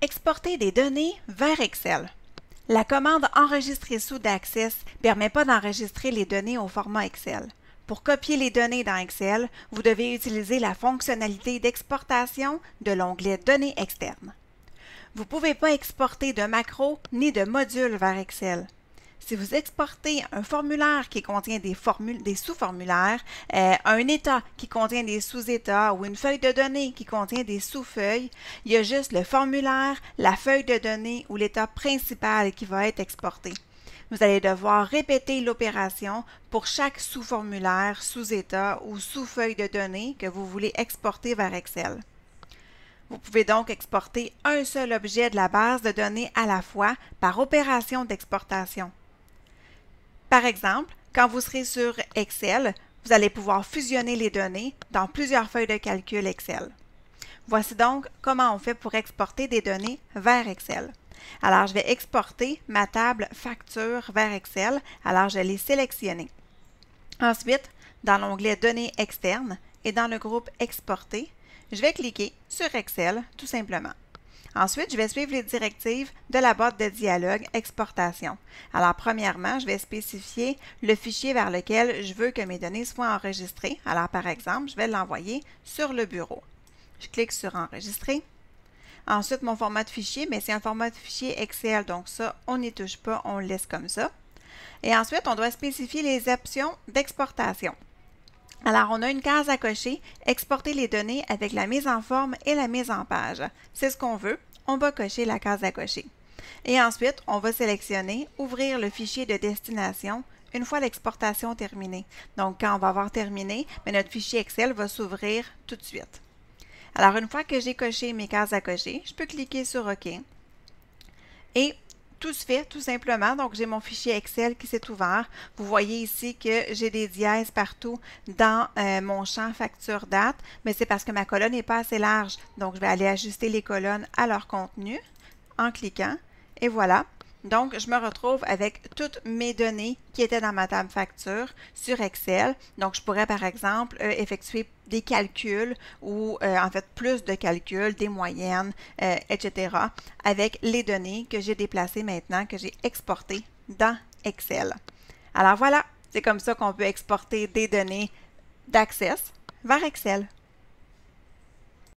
Exporter des données vers Excel. La commande Enregistrer sous d'Access ne permet pas d'enregistrer les données au format Excel. Pour copier les données dans Excel, vous devez utiliser la fonctionnalité d'exportation de l'onglet Données externes. Vous ne pouvez pas exporter de macros ni de modules vers Excel. Si vous exportez un formulaire qui contient des sous-formulaires, un état qui contient des sous-états ou une feuille de données qui contient des sous-feuilles, il y a juste le formulaire, la feuille de données ou l'état principal qui va être exporté. Vous allez devoir répéter l'opération pour chaque sous-formulaire, sous-état ou sous-feuille de données que vous voulez exporter vers Excel. Vous pouvez donc exporter un seul objet de la base de données à la fois par opération d'exportation. Par exemple, quand vous serez sur Excel, vous allez pouvoir fusionner les données dans plusieurs feuilles de calcul Excel. Voici donc comment on fait pour exporter des données vers Excel. Alors, je vais exporter ma table facture vers Excel. Alors, je l'ai sélectionnée. Ensuite, dans l'onglet Données externes et dans le groupe Exporter, je vais cliquer sur Excel tout simplement. Ensuite, je vais suivre les directives de la boîte de dialogue Exportation. Alors, premièrement, je vais spécifier le fichier vers lequel je veux que mes données soient enregistrées. Alors, par exemple, je vais l'envoyer sur le bureau. Je clique sur Enregistrer. Ensuite, mon format de fichier, mais c'est un format de fichier Excel, donc ça, on n'y touche pas, on le laisse comme ça. Et ensuite, on doit spécifier les options d'exportation. Alors, on a une case à cocher, exporter les données avec la mise en forme et la mise en page. C'est ce qu'on veut, on va cocher la case à cocher. Et ensuite, on va sélectionner ouvrir le fichier de destination une fois l'exportation terminée. Donc, quand on va avoir terminé, notre fichier Excel va s'ouvrir tout de suite. Alors, une fois que j'ai coché mes cases à cocher, je peux cliquer sur OK. Et tout se fait tout simplement. Donc, j'ai mon fichier Excel qui s'est ouvert. Vous voyez ici que j'ai des dièses partout dans mon champ facture date, mais c'est parce que ma colonne n'est pas assez large. Donc, je vais aller ajuster les colonnes à leur contenu en cliquant. Et voilà. Donc, je me retrouve avec toutes mes données qui étaient dans ma table facture sur Excel. Donc, je pourrais, par exemple, effectuer des calculs ou, en fait, plus de calculs, des moyennes, etc. avec les données que j'ai déplacées maintenant, que j'ai exportées dans Excel. Alors, voilà, c'est comme ça qu'on peut exporter des données d'Access vers Excel.